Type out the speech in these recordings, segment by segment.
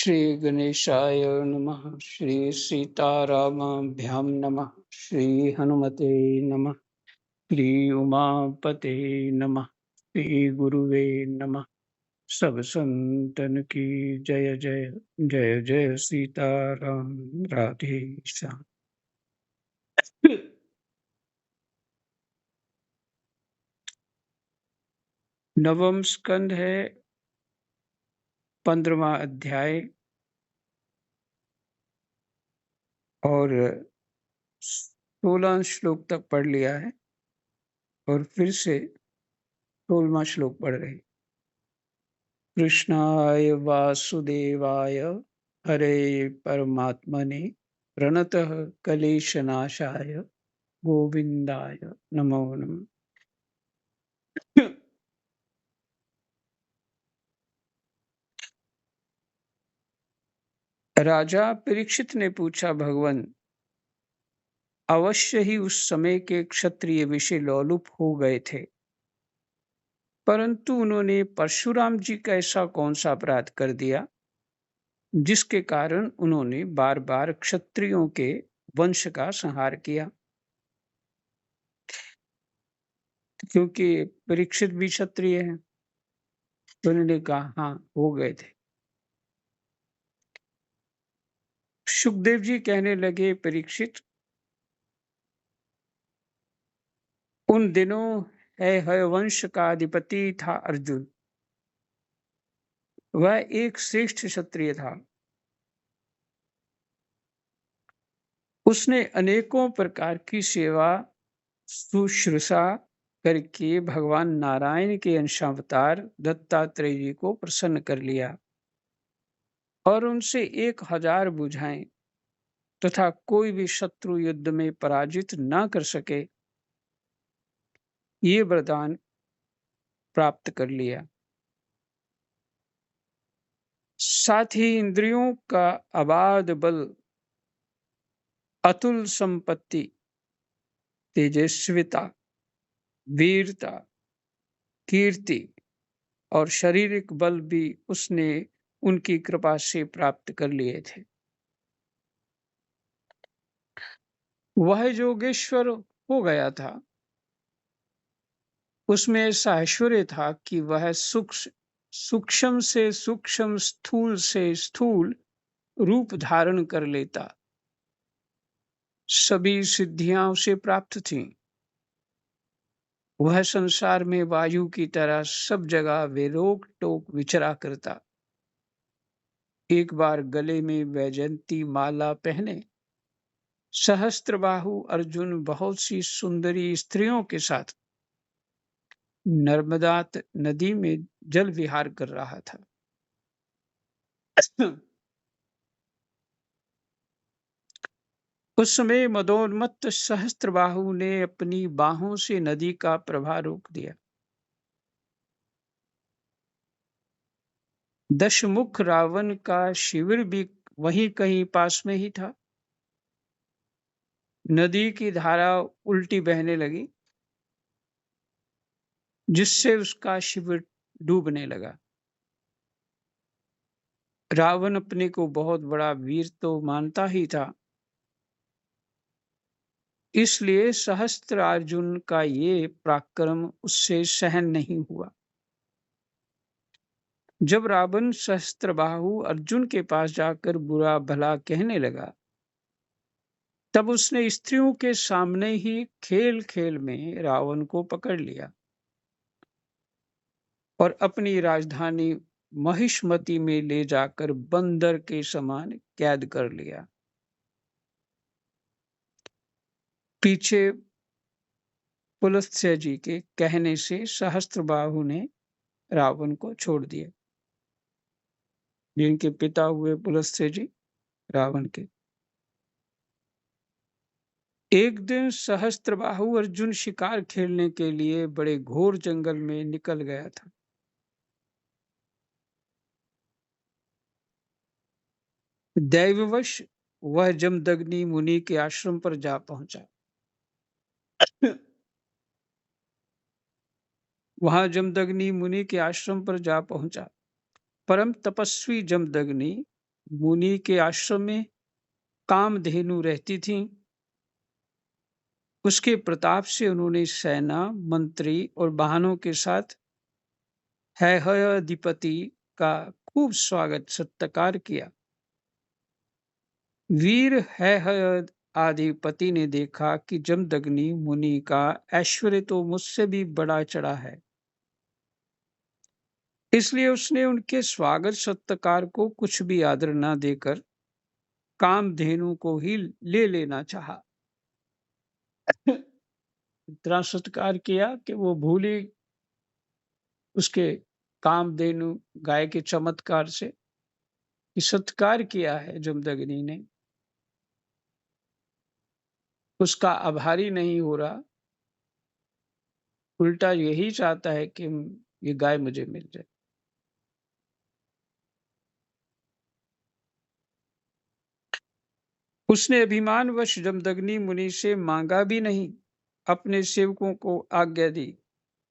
श्री गणेशाय नमः। श्री सीतारामाभ्यां नमः। श्री हनुमते नमः। श्री उमापते नमः। श्री गुरुवे नमः। सब संतन की जय जय। जय जय सीताराम। राधे श्याम। नवम स्कंद है, 15वां अध्याय और 16 श्लोक तक पढ़ लिया है और फिर से 16वां श्लोक पढ़ रहे हैं। कृष्णाय वासुदेवाय हरे परमात्मने प्रणतः क्लेशनाशाय गोविंदाय नमो नमः। राजा परीक्षित ने पूछा, भगवान, अवश्य ही उस समय के क्षत्रिय विषय लोलुप हो गए थे, परंतु उन्होंने परशुराम जी का ऐसा कौन सा अपराध कर दिया जिसके कारण उन्होंने बार बार क्षत्रियों के वंश का संहार किया? क्योंकि परीक्षित भी क्षत्रिय हैं, तो उन्होंने कहा हाँ, हो गए थे। सुखदेव जी कहने लगे, परीक्षित, उन दिनों हयवंश का अधिपति था अर्जुन। वह एक श्रेष्ठ क्षत्रिय था। उसने अनेकों प्रकार की सेवा शुश्रूषा करके भगवान नारायण के अंशावतार दत्तात्रेय जी को प्रसन्न कर लिया और उनसे 1000 बुझाएं तथा कोई भी शत्रु युद्ध में पराजित न कर सके, ये वरदान प्राप्त कर लिया। साथ ही इंद्रियों का अबाध बल, अतुल संपत्ति, तेजस्विता, वीरता, कीर्ति और शारीरिक बल भी उसने उनकी कृपा से प्राप्त कर लिए थे। वह योगेश्वर हो गया था। उसमें ऐसा ऐश्वर्य था कि वह सूक्ष्म से सूक्ष्म, स्थूल से स्थूल रूप धारण कर लेता। सभी सिद्धियां उसे प्राप्त थीं। वह संसार में वायु की तरह सब जगह बेरोक टोक विचरा करता। एक बार गले में वैजयंती माला पहने सहस्त्रबाहु अर्जुन बहुत सी सुंदरी स्त्रियों के साथ नर्मदा नदी में जल विहार कर रहा था। उस समय मदोन्मत्त सहस्त्रबाहु ने अपनी बाहों से नदी का प्रवाह रोक दिया। दशमुख रावण का शिविर भी वहीं कहीं पास में ही था। नदी की धारा उल्टी बहने लगी, जिससे उसका शिविर डूबने लगा। रावण अपने को बहुत बड़ा वीर तो मानता ही था, इसलिए सहस्त्रार्जुन का ये पराक्रम उससे सहन नहीं हुआ। जब रावण सहस्त्रबाहु अर्जुन के पास जाकर बुरा भला कहने लगा, तब उसने स्त्रियों के सामने ही खेल खेल में रावण को पकड़ लिया और अपनी राजधानी महिष्मति में ले जाकर बंदर के समान कैद कर लिया। पीछे पुलस्त्य जी के कहने से सहस्त्रबाहु ने रावण को छोड़ दिया। जिनके पिता हुए पुलस्त्य जी रावण के। एक दिन सहस्त्रबाहु अर्जुन शिकार खेलने के लिए बड़े घोर जंगल में निकल गया था। दैववश वह जमदग्नि मुनि के आश्रम पर जा पहुंचा। वहां जमदग्नि मुनि के आश्रम पर जा पहुंचा। परम तपस्वी जमदग्नि मुनि के आश्रम में कामधेनु रहती थी। उसके प्रताप से उन्होंने सेना, मंत्री और वाहनों के साथ हैहयाधिपति का खूब स्वागत सत्कार किया। वीर हैहयाधिपति ने देखा कि जमदग्नि मुनि का ऐश्वर्य तो मुझसे भी बड़ा चढ़ा है, इसलिए उसने उनके स्वागत सत्कार को कुछ भी आदर न देकर कामधेनु को ही ले लेना चाहा। इतना सत्कार किया कि वो भूली उसके कामधेनु गाय के चमत्कार से कि सत्कार किया है जमदग्नि ने, उसका आभारी नहीं हो रहा, उल्टा यही चाहता है कि ये गाय मुझे मिल जाए। उसने अभिमानवश जमदग्नि मुनि से मांगा भी नहीं, अपने सेवकों को आज्ञा दी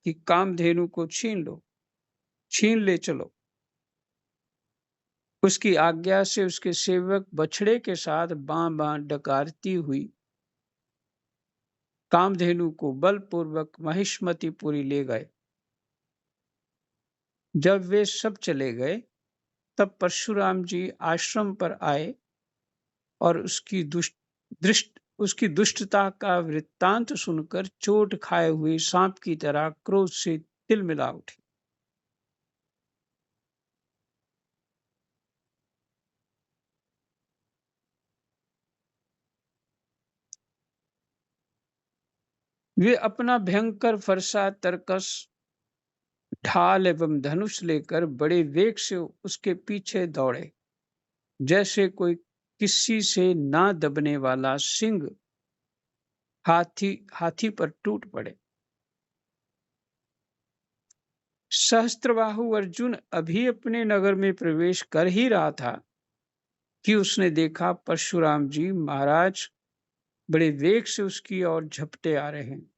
कि कामधेनु को छीन ले चलो। उसकी आज्ञा से उसके सेवक बछड़े के साथ बां डकारती हुई कामधेनु को बलपूर्वक महिष्मतिपुरी ले गए। जब वे सब चले गए, तब परशुराम जी आश्रम पर आए और उसकी दुष्टता का वृत्तांत सुनकर चोट खाए हुए सांप की तरह क्रोध से तिलमिला उठे। वे अपना भयंकर फरसा, तरकस, ढाल एवं धनुष लेकर बड़े वेग से उसके पीछे दौड़े, जैसे कोई किसी से ना दबने वाला सिंह हाथी पर टूट पड़े। सहस्त्रबाहु अर्जुन अभी अपने नगर में प्रवेश कर ही रहा था कि उसने देखा परशुराम जी महाराज बड़े वेग से उसकी ओर झपटे आ रहे हैं।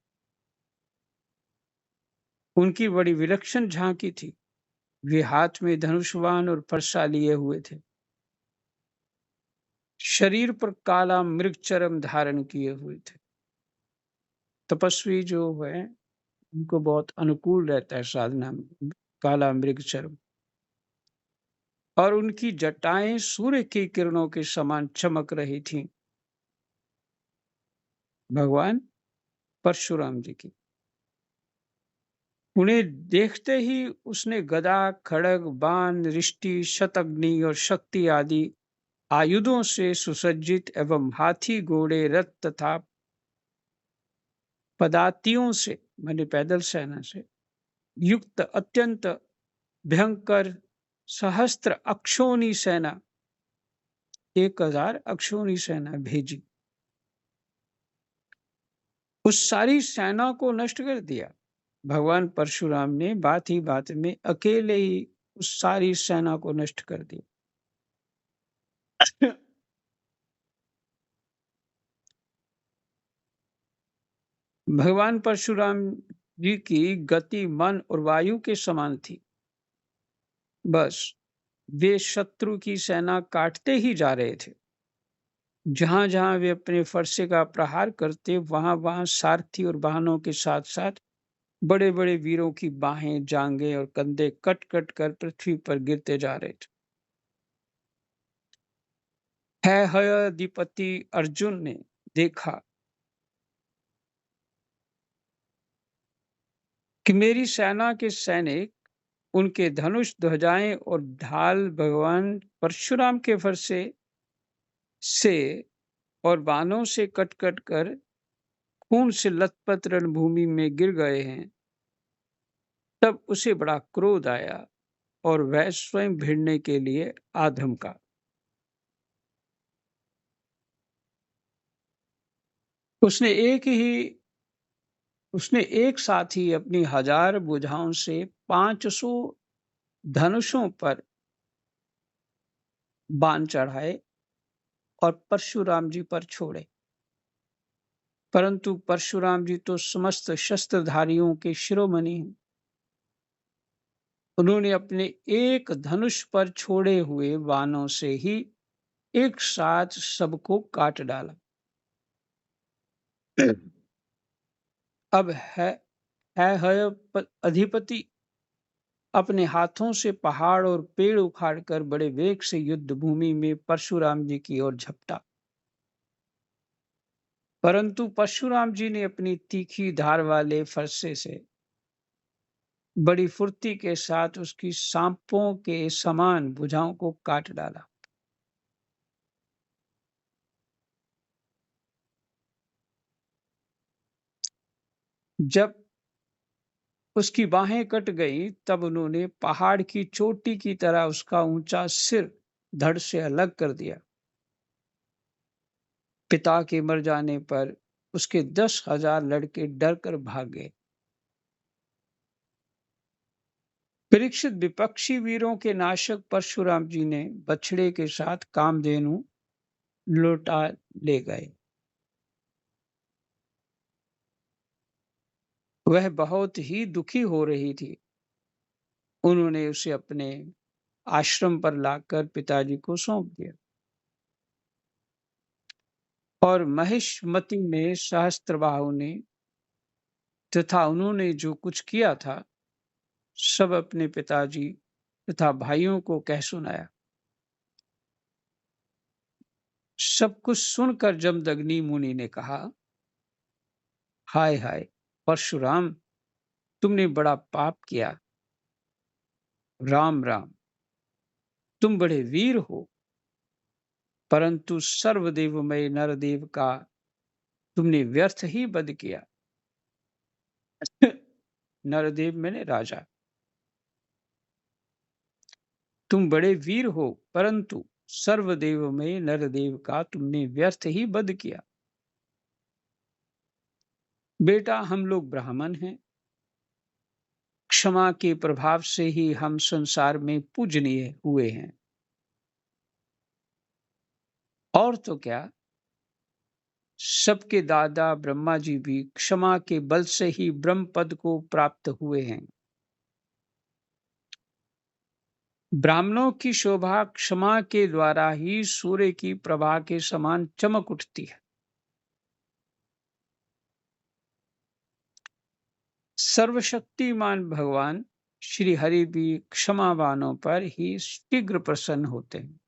उनकी बड़ी विलक्षण झांकी थी। वे हाथ में धनुष्वान और फरसा लिए हुए थे। शरीर पर काला मृग चर्म धारण किए हुए थे। तपस्वी जो है उनको बहुत अनुकूल रहता है साधना में काला मृग चर्म। और उनकी जटाएं सूर्य की किरणों के समान चमक रही थीं। भगवान परशुराम जी की। उन्हें देखते ही उसने गदा, खड़ग, बाण, रिष्टि, शतग्नि और शक्ति आदि आयुधों से सुसज्जित एवं हाथी, घोड़े, रथ तथा पदातियों से माने पैदल सेना से युक्त अत्यंत भयंकर सहस्त्र अक्षोणी सेना 1000 अक्षोणी सेना भेजी। उस सारी सेना को नष्ट कर दिया। भगवान परशुराम ने बात ही बात में अकेले ही उस सारी सेना को नष्ट कर दिया। भगवान परशुराम जी की गति मन और वायु के समान थी। बस वे शत्रु की सेना काटते ही जा रहे थे। जहां जहां वे अपने फरसे का प्रहार करते, वहां वहां सारथी और वाहनों के साथ साथ बड़े बड़े वीरों की बाहें, जांघें और कंधे कट कट कर पृथ्वी पर गिरते जा रहे थे। हैहयाधिपति अर्जुन ने देखा कि मेरी सेना के सैनिक, उनके धनुष, ध्वजाएं और ढाल भगवान परशुराम के फरसे से और बाणों से कट कट कर खून से लथपथ रणभूमि में गिर गए हैं। तब उसे बड़ा क्रोध आया और वह स्वयं भिड़ने के लिए आ धमका। उसने एक साथ ही अपनी 1000 भुजाओं से 500 धनुषों पर बाण चढ़ाए और परशुराम जी पर छोड़े। परंतु परशुराम जी तो समस्त शस्त्रधारियों के शिरोमणि हैं। उन्होंने अपने एक धनुष पर छोड़े हुए बाणों से ही एक साथ सबको काट डाला। अब है अधिपति अपने हाथों से पहाड़ और पेड़ उखाड़कर बड़े वेग से युद्ध भूमि में परशुराम जी की ओर झपटा। परंतु परशुराम जी ने अपनी तीखी धार वाले फरसे से बड़ी फुर्ती के साथ उसकी सांपों के समान भुजाओं को काट डाला। जब उसकी बाहें कट गई तब उन्होंने पहाड़ की चोटी की तरह उसका ऊंचा सिर धड़ से अलग कर दिया। पिता के मर जाने पर उसके 10,000 लड़के डर कर भाग गए। परीक्षित विपक्षी वीरों के नाशक परशुराम जी ने बछड़े के साथ कामधेनु लौटा ले गए। वह बहुत ही दुखी हो रही थी। उन्होंने उसे अपने आश्रम पर लाकर पिताजी को सौंप दिया और महिष्मति ने सहस्त्रबाहु ने तथा उन्होंने जो कुछ किया था सब अपने पिताजी तथा भाइयों को कह सुनाया। सब कुछ सुनकर जमदग्नि मुनि ने कहा, हाय हाय परशुराम, तुमने बड़ा पाप किया। राम राम, तुम बड़े वीर हो, परंतु सर्वदेवमय नरदेव का तुमने व्यर्थ ही वध किया। नरदेव मैंने राजा। तुम बड़े वीर हो, परंतु सर्वदेवमय नरदेव का तुमने व्यर्थ ही वध किया। बेटा, हम लोग ब्राह्मण हैं। क्षमा के प्रभाव से ही हम संसार में पूजनीय हुए हैं। और तो क्या, सबके दादा ब्रह्मा जी भी क्षमा के बल से ही ब्रह्म पद को प्राप्त हुए हैं। ब्राह्मणों की शोभा क्षमा के द्वारा ही सूर्य की प्रभा के समान चमक उठती है। सर्वशक्तिमान भगवान श्री हरि भी क्षमावानों पर ही शीघ्र प्रसन्न होते हैं।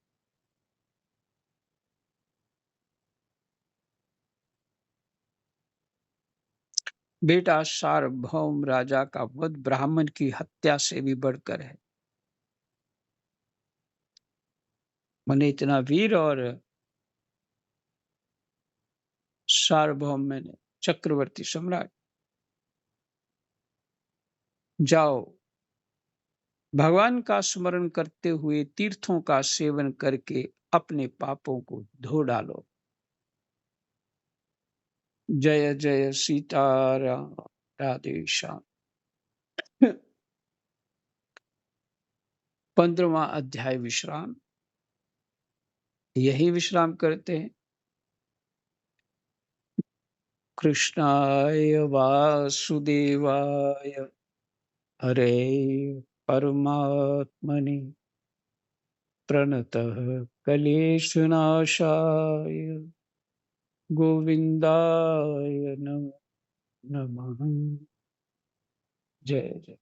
बेटा, सार्वभौम राजा का वध ब्राह्मण की हत्या से भी बढ़कर है। मैंने इतना वीर और सार्वभौम मैंने चक्रवर्ती सम्राट। जाओ, भगवान का स्मरण करते हुए तीर्थों का सेवन करके अपने पापों को धो डालो। जय जय सीताराम। राधे श्याम। 15वां अध्याय विश्राम। यही विश्राम करते हैं। कृष्णाय वासुदेवाय हरे परमात्मने प्रणतः क्लेशनाशाय गोविंदाय नमः नमः। जय जय।